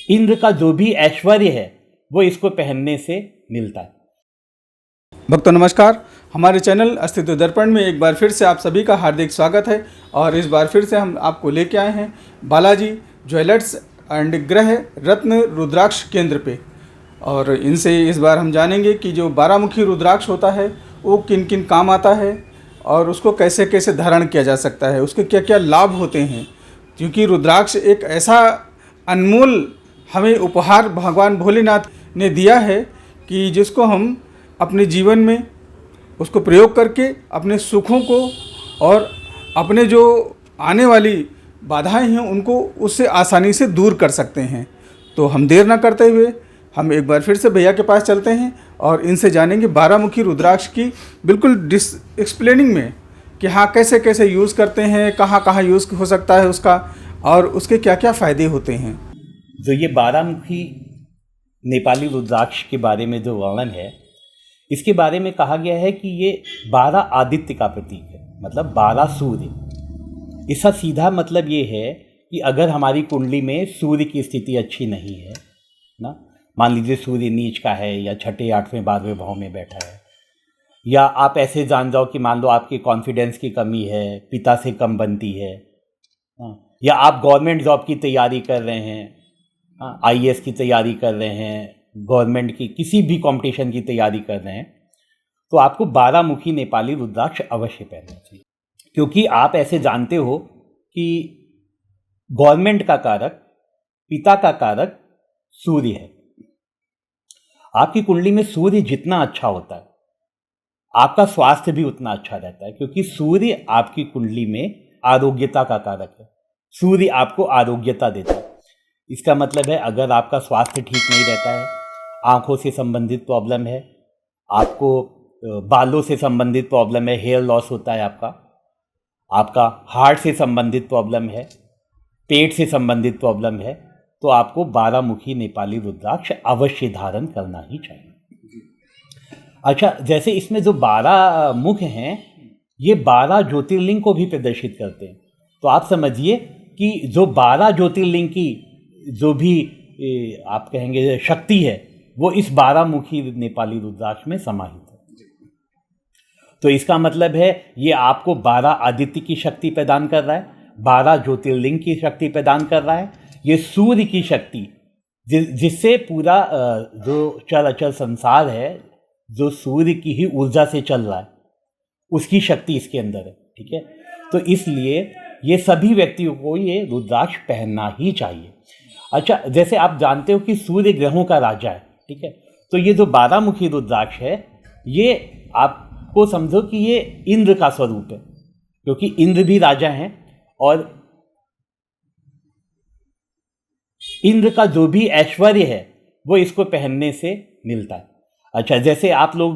इंद्र का जो भी ऐश्वर्य है वो इसको पहनने से मिलता है। भक्तों नमस्कार, हमारे चैनल अस्तित्व दर्पण में एक बार फिर से आप सभी का हार्दिक स्वागत है। और इस बार फिर से हम आपको लेके आए हैं बालाजी ज्वेलर्स एंड ग्रह रत्न रुद्राक्ष केंद्र पे। और इनसे इस बार हम जानेंगे कि जो 12 मुखी रुद्राक्ष होता है वो किन किन काम आता है और उसको कैसे कैसे धारण किया जा सकता है, उसके क्या क्या लाभ होते हैं। क्योंकि रुद्राक्ष एक ऐसा अनमोल हमें उपहार भगवान भोलेनाथ ने दिया है कि जिसको हम अपने जीवन में उसको प्रयोग करके अपने सुखों को और अपने जो आने वाली बाधाएं हैं उनको उससे आसानी से दूर कर सकते हैं। तो हम देर ना करते हुए हम एक बार फिर से भैया के पास चलते हैं और इनसे जानेंगे 12 मुखी रुद्राक्ष की बिल्कुल एक्सप्लेनिंग में कि हाँ कैसे कैसे यूज़ करते हैं, कहाँ कहाँ यूज़ हो सकता है उसका और उसके क्या क्या फ़ायदे होते हैं। जो ये 12 मुखी नेपाली रुद्राक्ष के बारे में जो वर्णन है, इसके बारे में कहा गया है कि ये 12 आदित्य का प्रतीक है, मतलब 12 सूर्य। इसका सीधा मतलब ये है कि अगर हमारी कुंडली में सूर्य की स्थिति अच्छी नहीं है ना, मान लीजिए सूर्य नीच का है या छठे 8वें 12वें भाव में बैठा है, या आप ऐसे जान जाओ कि मान लो आपके कॉन्फिडेंस की कमी है, पिता से कम बनती है, या आप गवर्नमेंट जॉब की तैयारी कर रहे हैं, आईएएस की तैयारी कर रहे हैं, गवर्नमेंट की किसी भी कंपटीशन की तैयारी कर रहे हैं, तो आपको 12 मुखी नेपाली रुद्राक्ष अवश्य पहनना चाहिए। क्योंकि आप ऐसे जानते हो कि गवर्नमेंट का कारक, पिता का कारक सूर्य है। आपकी कुंडली में सूर्य जितना अच्छा होता है आपका स्वास्थ्य भी उतना अच्छा रहता है, क्योंकि सूर्य आपकी कुंडली में आरोग्यता का कारक है। सूर्य आपको आरोग्यता देता है। इसका मतलब है अगर आपका स्वास्थ्य ठीक नहीं रहता है, आंखों से संबंधित प्रॉब्लम है, आपको बालों से संबंधित प्रॉब्लम है, हेयर लॉस होता है आपका हार्ट से संबंधित प्रॉब्लम है, पेट से संबंधित प्रॉब्लम है, तो आपको 12 मुखी नेपाली रुद्राक्ष अवश्य धारण करना ही चाहिए। अच्छा, जैसे इसमें जो 12 मुख हैं ये 12 ज्योतिर्लिंग को भी प्रदर्शित करते हैं। तो आप समझिए कि जो 12 ज्योतिर्लिंग की जो भी आप कहेंगे शक्ति है वो इस 12 मुखी नेपाली रुद्राक्ष में समाहित है। तो इसका मतलब है ये आपको 12 आदित्य की शक्ति प्रदान कर रहा है, 12 ज्योतिर्लिंग की शक्ति प्रदान कर रहा है, ये सूर्य की शक्ति जिससे पूरा जो चल अचल संसार है जो सूर्य की ही ऊर्जा से चल रहा है उसकी शक्ति इसके अंदर है। ठीक है, तो इसलिए ये सभी व्यक्तियों को ये रुद्राक्ष पहनना ही चाहिए। अच्छा, जैसे आप जानते हो कि सूर्य ग्रहों का राजा है, ठीक है, तो ये जो 12 मुखी रुद्राक्ष है ये आपको समझो कि ये इंद्र का स्वरूप है, क्योंकि इंद्र भी राजा हैं और इंद्र का जो भी ऐश्वर्य है वो इसको पहनने से मिलता है। अच्छा, जैसे आप लोग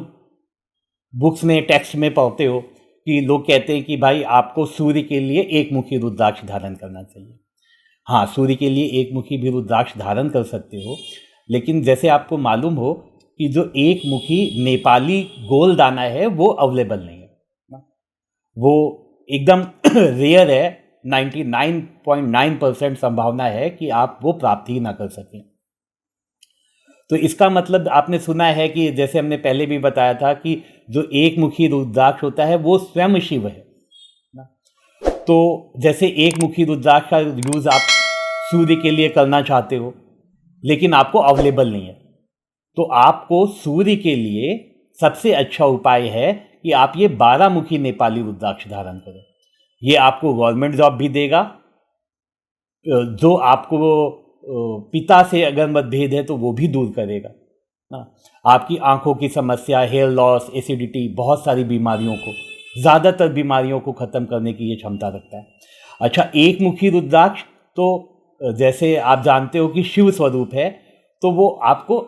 बुक्स में टेक्स्ट में पढ़ते हो कि लोग कहते हैं कि भाई आपको सूर्य के लिए एक मुखी रुद्राक्ष धारण करना चाहिए। हाँ, सूर्य के लिए एक मुखी भी रुद्राक्ष धारण कर सकते हो, लेकिन जैसे आपको मालूम हो कि जो एक मुखी नेपाली गोल दाना है वो अवेलेबल नहीं है, वो एकदम रेयर है। 99.9% संभावना है कि आप वो प्राप्त ही ना कर सकें। तो इसका मतलब आपने सुना है कि जैसे हमने पहले भी बताया था कि जो एक मुखी रुद्राक्ष होता है वो स्वयं शिव है ना। तो जैसे एक मुखी रुद्राक्ष का यूज आप सूर्य के लिए करना चाहते हो लेकिन आपको अवेलेबल नहीं है, तो आपको सूर्य के लिए सबसे अच्छा उपाय है कि आप ये 12 मुखी नेपाली रुद्राक्ष धारण करें। ये आपको गवर्नमेंट जॉब भी देगा, जो आपको पिता से अगर मतभेद है तो वो भी दूर करेगा ना, आपकी आंखों की समस्या, हेयर लॉस, एसिडिटी, बहुत सारी बीमारियों को, ज़्यादातर बीमारियों को ख़त्म करने की ये क्षमता रखता है। अच्छा, एक मुखी रुद्राक्ष तो जैसे आप जानते हो कि शिव स्वरूप है, तो वो आपको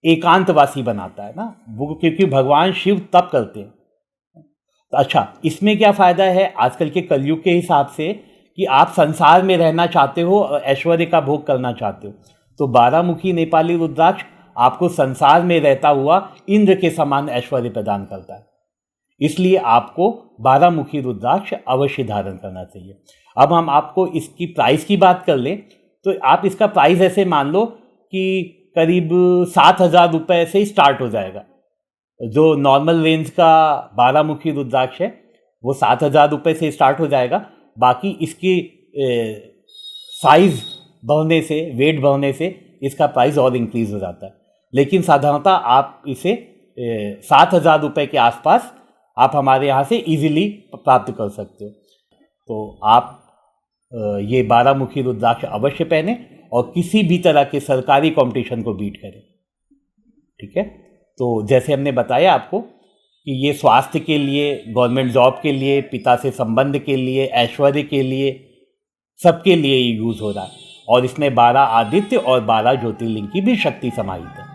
एकांतवासी बनाता है ना, वो क्योंकि भगवान शिव तप करते हैं। अच्छा, इसमें क्या फ़ायदा है आजकल के कलयुग के हिसाब से कि आप संसार में रहना चाहते हो, ऐश्वर्य का भोग करना चाहते हो, तो 12 मुखी नेपाली रुद्राक्ष आपको संसार में रहता हुआ इंद्र के समान ऐश्वर्य प्रदान करता है। इसलिए आपको 12 मुखी रुद्राक्ष अवश्य धारण करना चाहिए। अब हम आपको इसकी प्राइस की बात कर लें तो आप इसका प्राइस ऐसे मान लो कि करीब 7,000 रुपये से स्टार्ट हो जाएगा। जो नॉर्मल रेंज का 12 मुखी रुद्राक्ष है वो 7,000 रुपये से स्टार्ट हो जाएगा। बाकी इसकी साइज बढ़ने से, वेट बढ़ने से इसका प्राइस और इंक्रीज हो जाता है। लेकिन साधारणतः आप इसे 7,000 रुपये के आसपास आप हमारे यहाँ से इजीली प्राप्त कर सकते हो। तो आप ये 12 मुखी रुद्राक्ष अवश्य पहने और किसी भी तरह के सरकारी कंपटीशन को बीट करें। ठीक है, तो जैसे हमने बताया आपको कि ये स्वास्थ्य के लिए, गवर्नमेंट जॉब के लिए, पिता से संबंध के लिए, ऐश्वर्य के लिए, सबके लिए ये यूज़ हो रहा है। और इसमें 12 आदित्य और 12 ज्योतिर्लिंग की भी शक्ति समाहित है,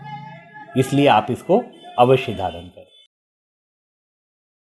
इसलिए आप इसको अवश्य धारण करें।